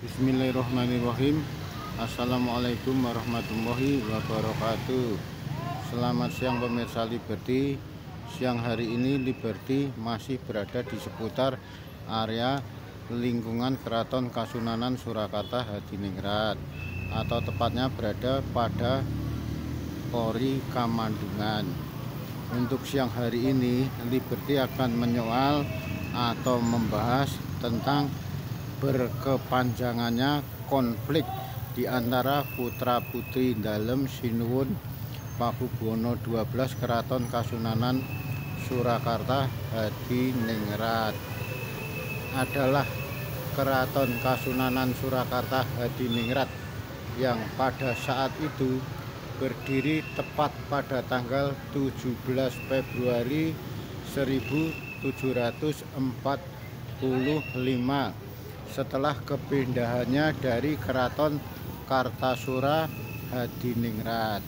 Bismillahirrahmanirrahim. Assalamualaikum warahmatullahi wabarakatuh. Selamat siang pemirsa Liberty. Siang hari ini Liberty masih berada di seputar area lingkungan Keraton Kasunanan Surakarta Hadiningrat, atau tepatnya berada pada Pori Kamandungan. Untuk siang hari ini Liberty akan menyoal atau membahas tentang berkepanjangannya konflik di antara putra-putri dalem Sinuwun Pakubuwono 12 Keraton Kasunanan Surakarta Hadiningrat. Adalah Keraton Kasunanan Surakarta Hadiningrat yang pada saat itu berdiri tepat pada tanggal 17 Februari 1745 setelah kepindahannya dari Keraton Kartasura Hadiningrat.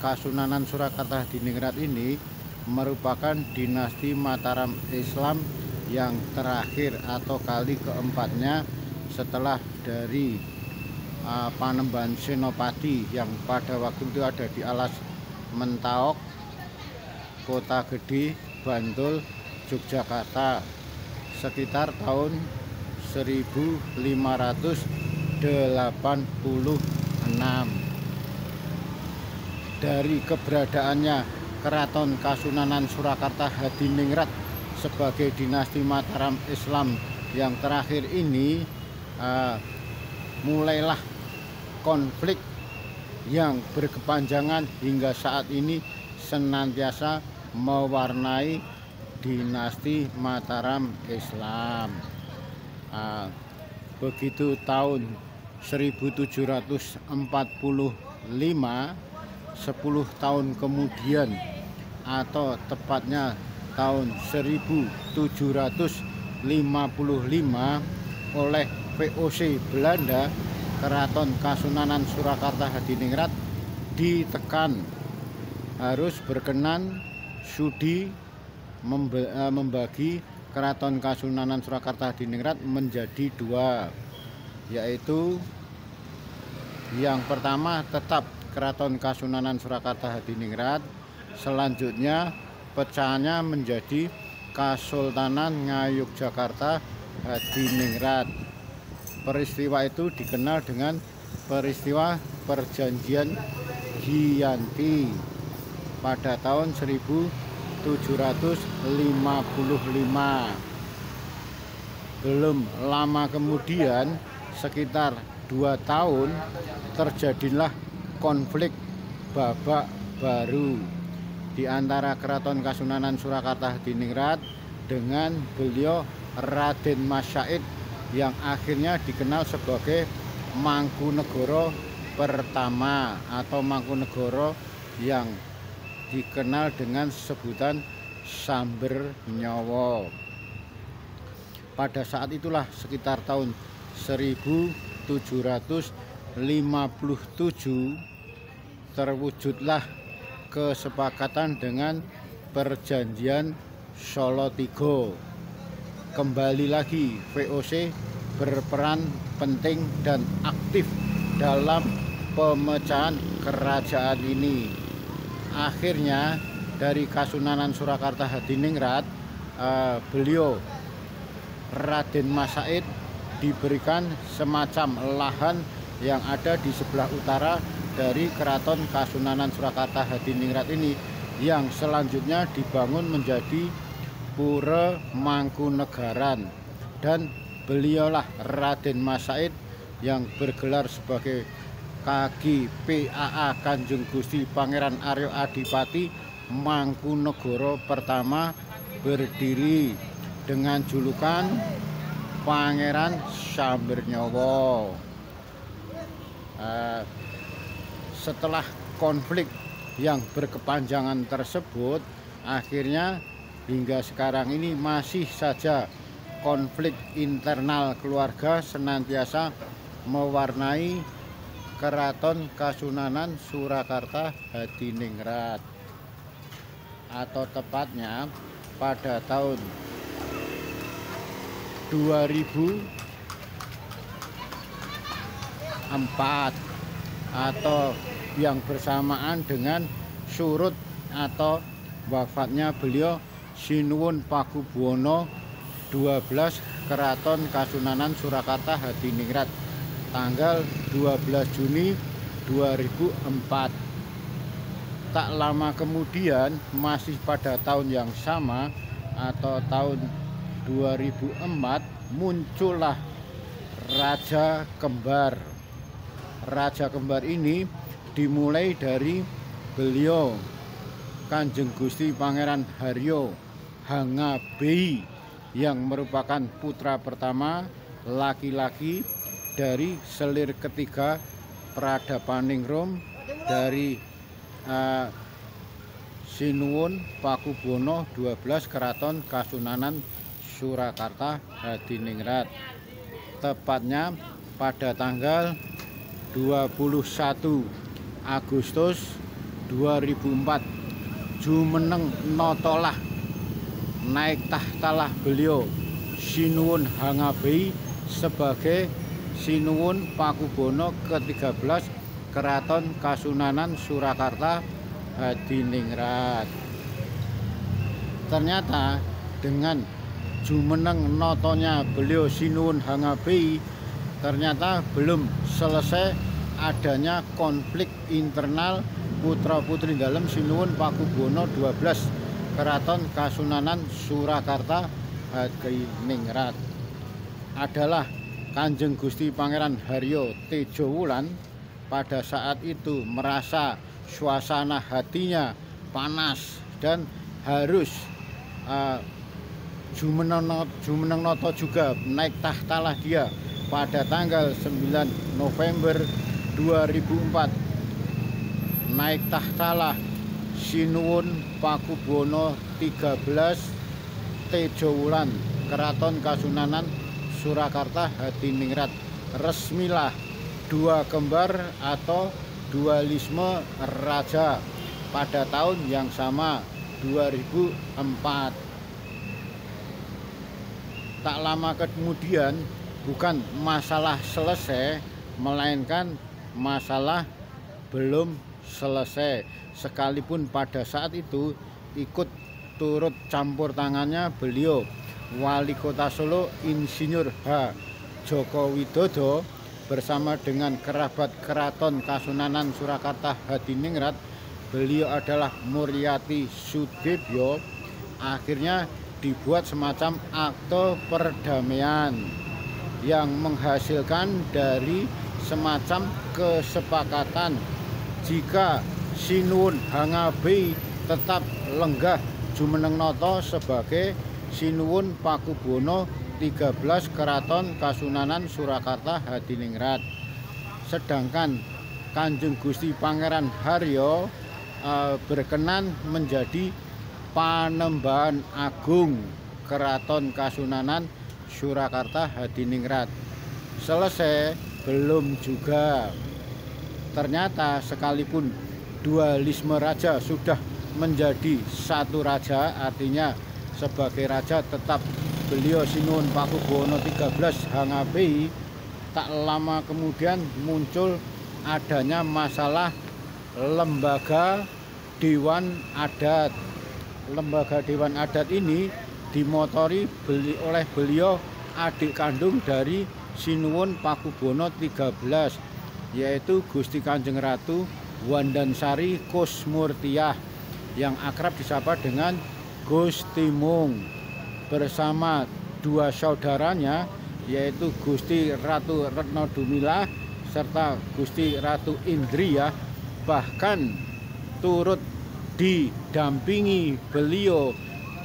Kasunanan Surakarta Hadiningrat ini merupakan dinasti Mataram Islam yang terakhir atau kali keempatnya setelah dari Panembahan Senopati yang pada waktu itu ada di Alas Mentaok, Kota Gede, Bantul, Yogyakarta, sekitar tahun 1586. Dari keberadaannya Keraton Kasunanan Surakarta Hadiningrat sebagai dinasti Mataram Islam yang terakhir ini, mulailah konflik yang berkepanjangan hingga saat ini senantiasa mewarnai dinasti Mataram Islam. Begitu tahun 1745, 10 tahun kemudian atau tepatnya tahun 1755, oleh VOC Belanda, Keraton Kasunanan Surakarta Hadiningrat ditekan harus berkenan sudi membagi Keraton Kasunanan Surakarta Hadiningrat menjadi dua, yaitu yang pertama tetap Keraton Kasunanan Surakarta Hadiningrat, selanjutnya pecahannya menjadi Kasultanan Ngayogyakarta Hadiningrat. Peristiwa itu dikenal dengan peristiwa Perjanjian Giyanti pada tahun 1755. Belum lama kemudian, sekitar 2 tahun, terjadilah konflik babak baru di antara Keraton Kasunanan Surakarta Hadiningrat dengan beliau Raden Mas Said yang akhirnya dikenal sebagai Mangkunegoro pertama atau Mangkunegoro yang dikenal dengan sebutan Samber Nyawa. Pada saat itulah sekitar tahun 1757 terwujudlah kesepakatan dengan Perjanjian Solotigo. Kembali lagi VOC berperan penting dan aktif dalam pemecahan kerajaan ini. Akhirnya dari Kasunanan Surakarta Hadiningrat, beliau Raden Mas Said diberikan semacam lahan yang ada di sebelah utara dari Keraton Kasunanan Surakarta Hadiningrat ini, yang selanjutnya dibangun menjadi Pura Mangkunegaran, dan beliaulah Raden Mas Said yang bergelar sebagai Kaki PAA Kanjeng Gusti Pangeran Aryo Adipati Mangkunegoro pertama, berdiri dengan julukan Pangeran Samber Nyawa. Setelah konflik yang berkepanjangan tersebut, akhirnya hingga sekarang ini masih saja konflik internal keluarga senantiasa mewarnai Keraton Kasunanan Surakarta Hadiningrat, atau tepatnya pada tahun 2004 atau yang bersamaan dengan surut atau wafatnya beliau Sinuwun Pakubuwono 12 Keraton Kasunanan Surakarta Hadiningrat tanggal 12 Juni 2004. Tak lama kemudian, masih pada tahun yang sama atau tahun 2004, muncullah Raja Kembar. Raja Kembar ini dimulai dari beliau Kanjeng Gusti Pangeran Haryo Hangabei yang merupakan putra pertama laki-laki dari selir ketiga Pradapaningrum dari Sinuwun Pakubuwono 12 Keraton Kasunanan Surakarta Hadiningrat, tepatnya pada tanggal 21 Agustus 2004. Jumeneng notolah naik tahtalah beliau Sinuwun Hangabei sebagai Sinuwun Pakubuwono ke-13 Keraton Kasunanan Surakarta Hadiningrat. Ternyata dengan jumeneng notonya beliau Sinuwun Hangabei, ternyata belum selesai adanya konflik internal putra-putri dalam Sinuwun Pakubuwono 12 Keraton Kasunanan Surakarta Hadiningrat. Adalah Kanjeng Gusti Pangeran Haryo Tejowulan pada saat itu merasa suasana hatinya panas dan harus jumeneng noto juga naik tahtalah dia pada tanggal 9 November 2004. Naik tahtalah Sinuwun Pakubuwono 13 Tejowulan Keraton Kasunanan Surakarta Hadiningrat. Resmilah dua kembar atau dualisme raja pada tahun yang sama 2004. Tak lama kemudian, bukan masalah selesai, melainkan masalah belum selesai. Sekalipun pada saat itu ikut turut campur tangannya beliau Wali Kota Solo Insinyur H. Joko Widodo bersama dengan kerabat Keraton Kasunanan Surakarta Hadiningrat, beliau adalah Muryati Sudibyo. Akhirnya dibuat semacam akte perdamaian yang menghasilkan dari semacam kesepakatan jika Sinuwun Hangabei tetap lenggah jumeneng noto sebagai Sinuwun Pakubuwono 13 Keraton Kasunanan Surakarta Hadiningrat. Sedangkan Kanjeng Gusti Pangeran Haryo berkenan menjadi Panembahan Agung Keraton Kasunanan Surakarta Hadiningrat. Selesai belum juga. Ternyata sekalipun dualisme raja sudah menjadi satu raja, artinya sebagai raja tetap beliau Sinuwun Pakubuwono 13 Hangabei, tak lama kemudian muncul adanya masalah lembaga Dewan Adat. Lembaga Dewan Adat ini dimotori oleh beliau adik kandung dari Sinuwun Pakubuwono 13, yaitu Gusti Kanjeng Ratu Wandansari Kusmurtiah yang akrab disapa dengan Gusti Mung, bersama dua saudaranya yaitu Gusti Ratu Retno Dumilah serta Gusti Ratu Indriah, bahkan turut didampingi beliau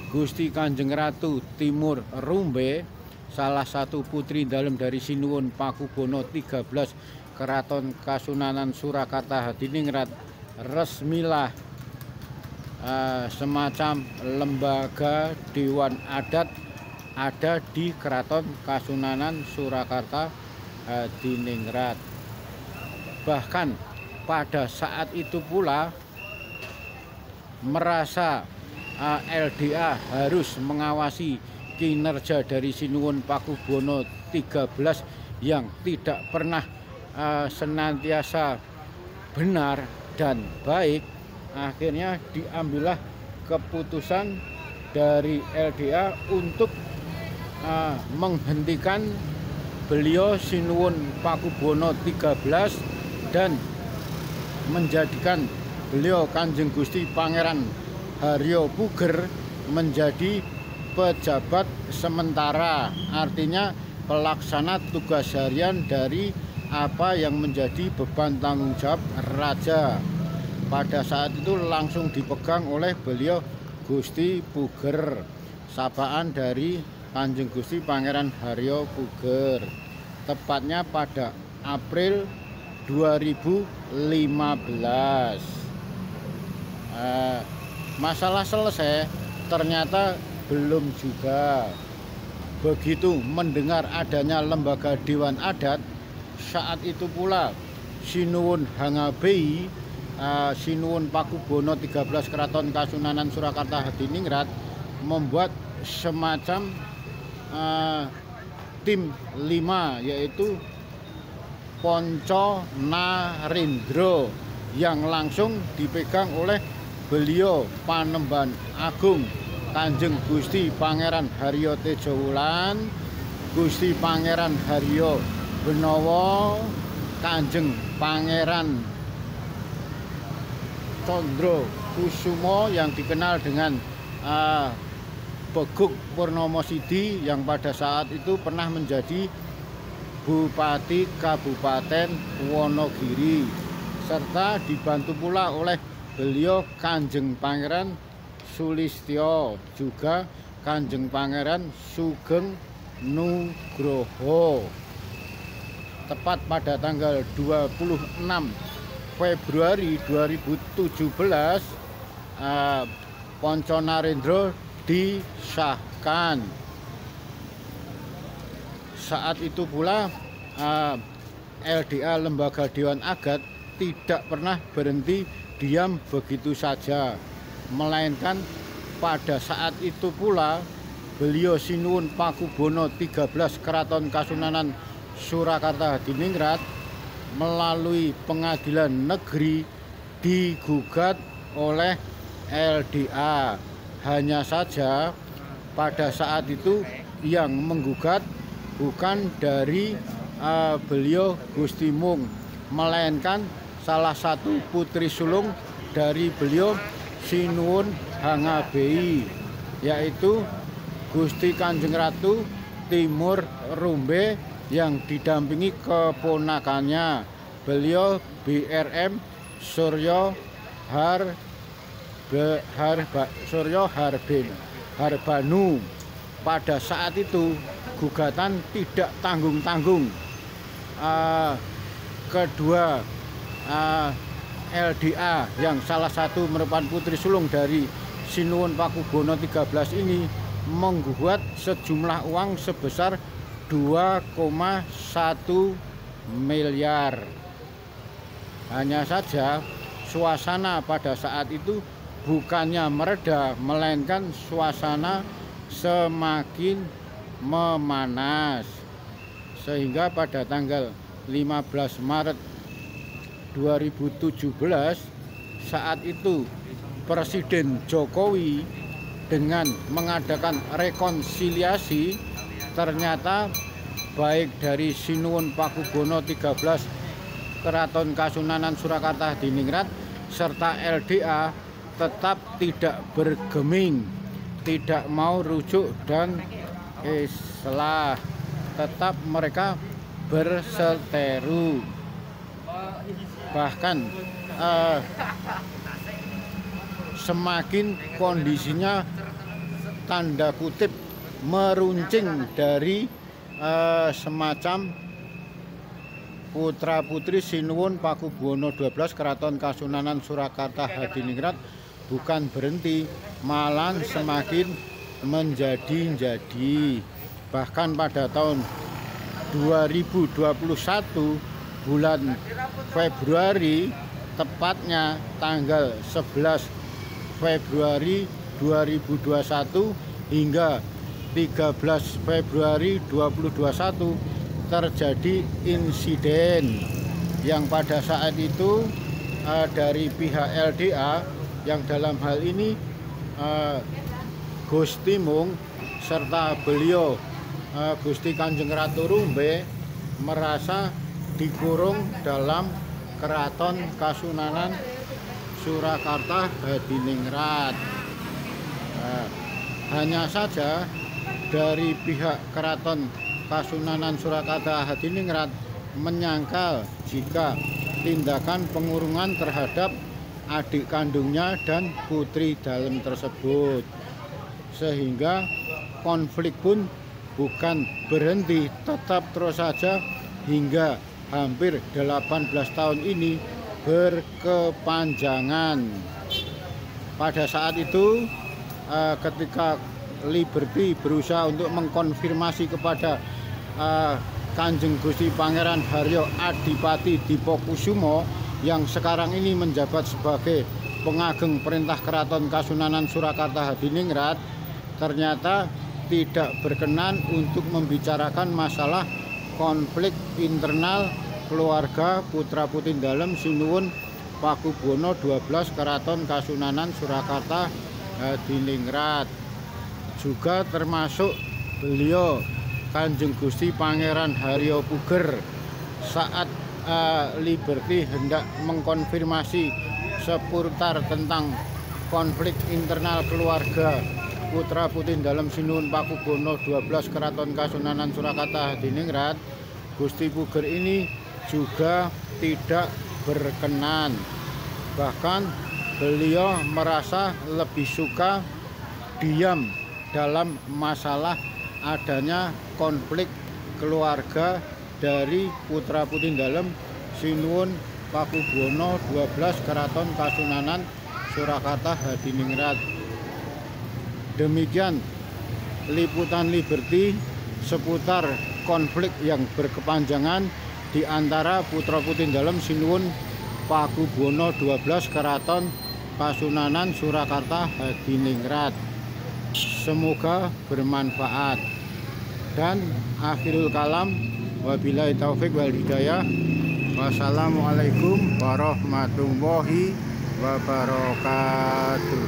Gusti Kanjeng Ratu Timur Rumbe, salah satu putri dalam dari Sinuwun Pakubuwono 13 Keraton Kasunanan Surakarta Hadiningrat. Resmilah semacam lembaga Dewan Adat ada di Keraton Kasunanan Surakarta Hadiningrat. Bahkan pada saat itu pula merasa LDA harus mengawasi kinerja dari Sinuwun Pakubono 13 yang tidak pernah senantiasa benar dan baik, akhirnya diambillah keputusan dari LDA untuk menghentikan beliau Sinuwun Pakubono 13 dan menjadikan beliau Kanjeng Gusti Pangeran Haryo Puger menjadi pejabat sementara, artinya pelaksana tugas harian dari apa yang menjadi beban tanggung jawab raja. Pada saat itu langsung dipegang oleh beliau Gusti Puger, sapaan dari Kanjeng Gusti Pangeran Haryo Puger, tepatnya pada April 2015. Masalah selesai? Ternyata belum juga. Begitu mendengar adanya lembaga Dewan Adat, saat itu pula Sinuwun Hangabei, Sinuwun Pakubono 13 Keraton Kasunanan Surakarta Hadiningrat membuat semacam tim 5, yaitu Ponco Narendra, yang langsung dipegang oleh beliau Panembahan Agung Kanjeng Gusti Pangeran Haryo Tejowulan, Gusti Pangeran Haryo Benowo, Kanjeng Pangeran Condro Kusumo yang dikenal dengan Beguk Purnomo Sidi, yang pada saat itu pernah menjadi Bupati Kabupaten Wonogiri, serta dibantu pula oleh beliau Kanjeng Pangeran Sulistyo, juga Kanjeng Pangeran Sugeng Nugroho. Tepat pada tanggal 26 Februari 2017 Ponco Narendra disahkan. Saat itu pula LDA Lembaga Dewan Adat tidak pernah berhenti diam begitu saja, melainkan pada saat itu pula beliau Sinuwun Pakubono 13 Keraton Kasunanan Surakarta Hadiningrat melalui pengadilan negeri digugat oleh LDA. Hanya saja pada saat itu yang menggugat bukan dari beliau Gusti Mung, melainkan salah satu putri sulung dari beliau Sinuwun Hangabei, yaitu Gusti Kanjeng Ratu Timur Rumbe, yang didampingi keponakannya beliau BRM Suryo Harbanu. Pada saat itu gugatan tidak tanggung-tanggung. Kedua LDA yang salah satu merupakan putri sulung dari Sinuwun Pakubono 13 ini menggugat sejumlah uang sebesar 2,1 miliar. Hanya saja suasana pada saat itu bukannya mereda, melainkan suasana semakin memanas, sehingga pada tanggal 15 Maret 2017 saat itu Presiden Jokowi dengan mengadakan rekonsiliasi, ternyata baik dari Sinuwun Pakubono 13 Keraton Kasunanan Surakarta Hadiningrat serta LDA tetap tidak bergeming, tidak mau rujuk dan islah, tetap mereka berseteru. Bahkan semakin kondisinya tanda kutip meruncing dari semacam putra putri Sinuwun Pakubono 12 Keraton Kasunanan Surakarta Hadiningrat bukan berhenti, malah semakin menjadi-jadi. Bahkan pada tahun 2021 bulan Februari, tepatnya tanggal 11 Februari 2021 hingga 13 Februari 2021 terjadi insiden yang pada saat itu dari pihak LDA yang dalam hal ini Gusti Mung serta beliau Gusti Kanjeng Ratu Rumbe merasa dikurung dalam Keraton Kasunanan Surakarta Hadiningrat. Hanya saja dari pihak Keraton Kasunanan Surakarta Hadiningrat menyangkal jika tindakan pengurungan terhadap adik kandungnya dan putri dalem tersebut, sehingga konflik pun bukan berhenti, tetap terus saja hingga hampir 18 tahun ini berkepanjangan. Pada saat itu ketika Liberty berusaha untuk mengkonfirmasi kepada Kanjeng Gusti Pangeran Haryo Adipati Dipokusumo yang sekarang ini menjabat sebagai pengageng perintah Keraton Kasunanan Surakarta Hadiningrat, ternyata tidak berkenan untuk membicarakan masalah konflik internal keluarga putra putri dalem Sinuwun Pakubono 12 Keraton Kasunanan Surakarta Hadiningrat. Juga termasuk beliau Kanjeng Gusti Pangeran Haryo Puger saat Liberty hendak mengkonfirmasi seputar tentang konflik internal keluarga putra putri dalem Sinuwun Pakubono 12 Keraton Kasunanan Surakarta Hadiningrat. Gusti Puger ini juga tidak berkenan, bahkan beliau merasa lebih suka diam dalam masalah adanya konflik keluarga dari putra putri dalem Sinuwun Pakubono 12 Keraton Kasunanan Surakarta Hadiningrat. Demikian liputan Liberty seputar konflik yang berkepanjangan di antara putra putri dalem Sinuwun Pakubono 12 Keraton Kasunanan Surakarta Hadiningrat. Semoga bermanfaat. Dan akhirul kalam, wabillahi taufik wal hidayah. Wassalamualaikum warahmatullahi wabarakatuh.